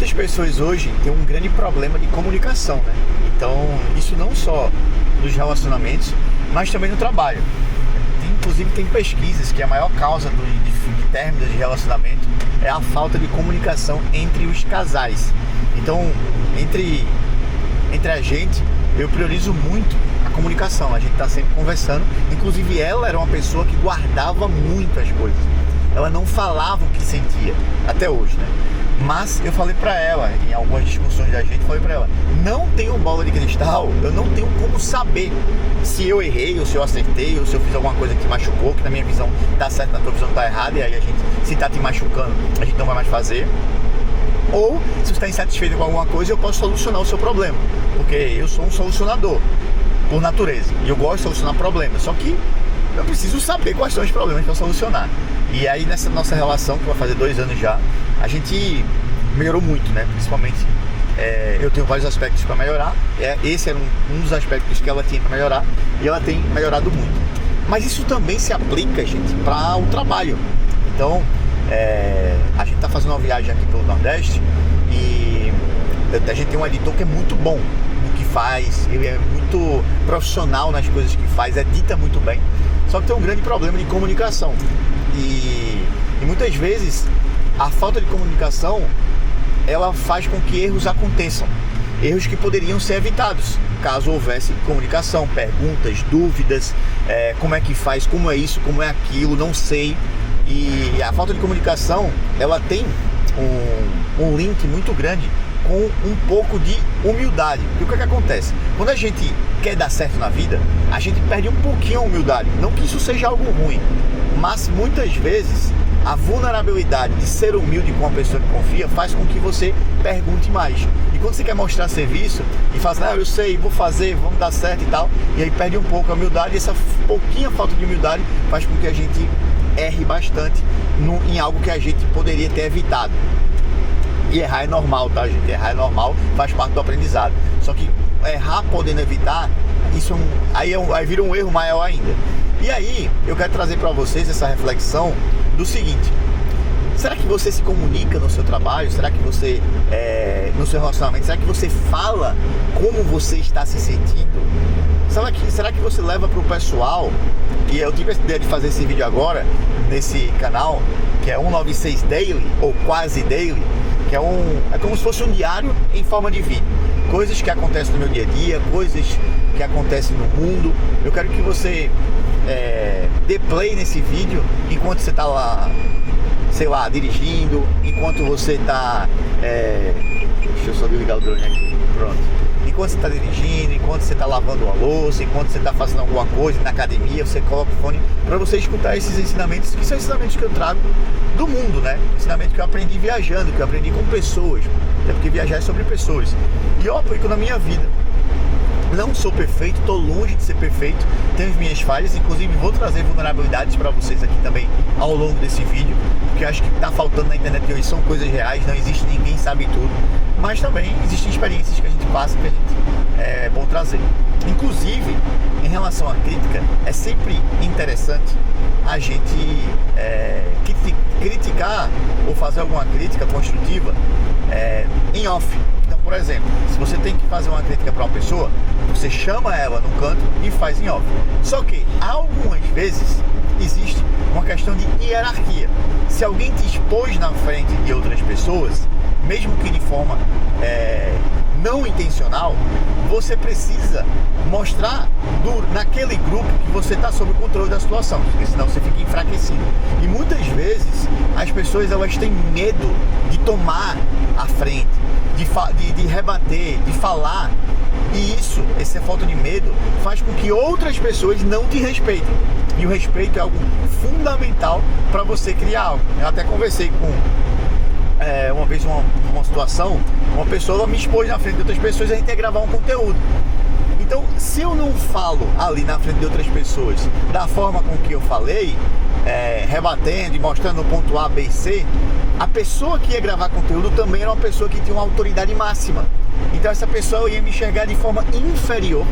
Muitas pessoas hoje têm um grande problema de comunicação, né? Então, isso não só nos relacionamentos, mas também no trabalho. Inclusive tem pesquisas que a maior causa de términos de relacionamento é a falta de comunicação entre os casais. Então, entre a gente, eu priorizo muito a comunicação. A gente está sempre conversando. Inclusive ela era uma pessoa que guardava muito as coisas. Ela não falava o que sentia, até hoje, né? Mas eu falei pra ela, em algumas discussões da gente, falei pra ela, não tenho bola de cristal, eu não tenho como saber se eu errei, ou se eu acertei, ou se eu fiz alguma coisa que machucou, que na minha visão tá certo, na tua visão tá errada, e aí a gente, se tá te machucando, a gente não vai mais fazer. Ou, se você está insatisfeito com alguma coisa, eu posso solucionar o seu problema, porque eu sou um solucionador, por natureza, e eu gosto de solucionar problemas, só que eu preciso saber quais são os problemas para solucionar. E aí nessa nossa relação, que vai fazer 2 anos já, a gente melhorou muito, né? Principalmente eu tenho vários aspectos para melhorar. Esse era um dos aspectos que ela tinha para melhorar, e ela tem melhorado muito. Mas isso também se aplica, gente, para o trabalho. Então a gente está fazendo uma viagem aqui pelo Nordeste e a gente tem um editor que é muito bom no que faz, ele é muito profissional nas coisas que faz, edita muito bem. Só que tem um grande problema de comunicação e muitas vezes a falta de comunicação ela faz com que erros aconteçam, erros que poderiam ser evitados caso houvesse comunicação, perguntas, dúvidas, como é que faz, como é isso, como é aquilo, não sei. E a falta de comunicação ela tem um link muito grande com um pouco de humildade. Porque o que é que acontece? Quando a gente quer dar certo na vida, a gente perde um pouquinho a humildade. Não que isso seja algo ruim, mas muitas vezes a vulnerabilidade de ser humilde com uma pessoa que confia faz com que você pergunte mais. E quando você quer mostrar serviço e fala assim, eu sei, vou fazer, vamos dar certo e tal, e aí perde um pouco a humildade, e essa pouquinha falta de humildade faz com que a gente erre bastante em algo que a gente poderia ter evitado. E errar é normal, tá, gente? Errar é normal, faz parte do aprendizado. Só que errar podendo evitar, isso aí vira um erro maior ainda. E aí, eu quero trazer para vocês essa reflexão do seguinte: será que você se comunica no seu trabalho? Será que você, no seu relacionamento, será que você fala como você está se sentindo? Será que você leva para o pessoal? E eu tive essa ideia de fazer esse vídeo agora, nesse canal, que é 196 Daily, ou quase Daily, que é como se fosse um diário em forma de vídeo. Coisas que acontecem no meu dia a dia, coisas que acontecem no mundo. Eu quero que você dê play nesse vídeo enquanto você está lá, sei lá, dirigindo, enquanto você está... deixa eu só desligar o drone aqui, pronto. Enquanto você está dirigindo, enquanto você está lavando a louça, enquanto você está fazendo alguma coisa na academia, você coloca o fone para você escutar esses ensinamentos, que são ensinamentos que eu trago do mundo, né? Ensinamentos que eu aprendi viajando, que eu aprendi com pessoas, até porque viajar é sobre pessoas. E eu aplico na minha vida. Não sou perfeito, estou longe de ser perfeito, tenho as minhas falhas, inclusive vou trazer vulnerabilidades para vocês aqui também ao longo desse vídeo, porque eu acho que está faltando na internet hoje, são coisas reais, não existe ninguém sabe tudo, mas também existem experiências que a gente passa que é bom trazer. Inclusive, em relação à crítica, é sempre interessante a gente criticar ou fazer alguma crítica construtiva em off. Então, por exemplo, se você tem que fazer uma crítica para uma pessoa, você chama ela num canto e faz em off. Só que, algumas vezes, existe uma questão de hierarquia. Se alguém te expôs na frente de outras pessoas, mesmo que de forma não intencional, você precisa mostrar naquele grupo que você está sob o controle da situação, porque senão você fica enfraquecido. E muitas vezes as pessoas elas têm medo de tomar a frente, de rebater, de falar, e essa falta de medo faz com que outras pessoas não te respeitem. E o respeito é algo fundamental para você criar algo. Eu até conversei com uma vez uma situação, uma pessoa me expôs na frente de outras pessoas e a gente ia gravar um conteúdo. Então, se eu não falo ali na frente de outras pessoas da forma com que eu falei, rebatendo e mostrando o ponto A, B e C, a pessoa que ia gravar conteúdo também era uma pessoa que tinha uma autoridade máxima. Então essa pessoa ia me enxergar de forma inferior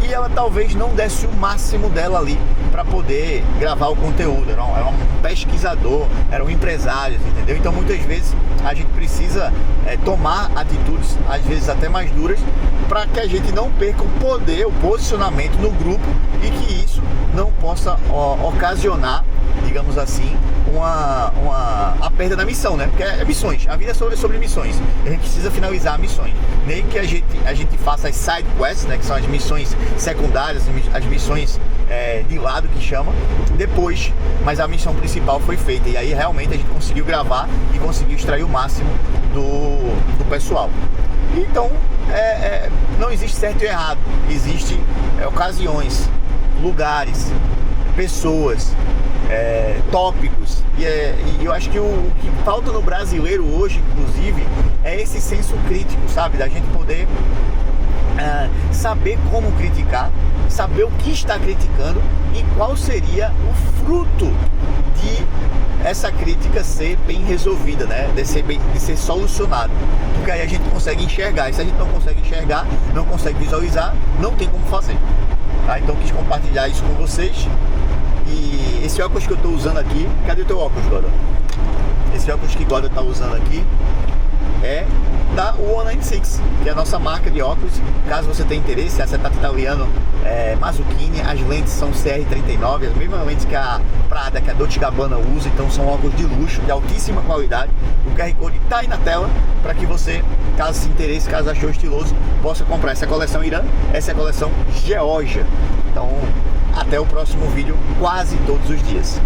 e ela talvez não desse o máximo dela ali para poder gravar o conteúdo. Era um pesquisador, eram empresários, entendeu? Então muitas vezes a gente precisa tomar atitudes, às vezes até mais duras, para que a gente não perca o poder, o posicionamento no grupo e que isso não possa ocasionar, digamos assim, a perda da missão, né? Porque é missões, a vida é sobre missões. A gente precisa finalizar missões. Nem que a gente faça as side quests, né? Que são as missões secundárias, as missões de lado que chama, depois, mas a missão principal foi feita. E aí realmente a gente conseguiu gravar e conseguiu extrair o máximo do pessoal. Então, não existe certo e errado. Existem ocasiões, lugares, pessoas, tópicos. E eu acho que o que falta no brasileiro hoje, inclusive, é esse senso crítico, sabe? Da gente poder saber como criticar, saber o que está criticando e qual seria o fruto de essa crítica ser bem resolvida, né? De ser solucionado. Porque aí a gente consegue enxergar. E se a gente não consegue enxergar, não consegue visualizar, não tem como fazer. Tá? Então eu quis compartilhar isso com vocês. E esse óculos que eu estou usando aqui, cadê o teu óculos, Gordon? Esse óculos que Gordon está usando aqui é da 196, que é a nossa marca de óculos. Caso você tenha interesse, a Acetato Italiano Mazzuccini, as lentes são CR39, as mesmas lentes que a Prada, que a Dolce & Gabbana usa, então são óculos de luxo, de altíssima qualidade. O QR Code está aí na tela para que você, caso se interesse, caso achou estiloso, possa comprar. Essa é a coleção Irã, essa é a coleção Geórgia. Então, até o próximo vídeo, quase todos os dias.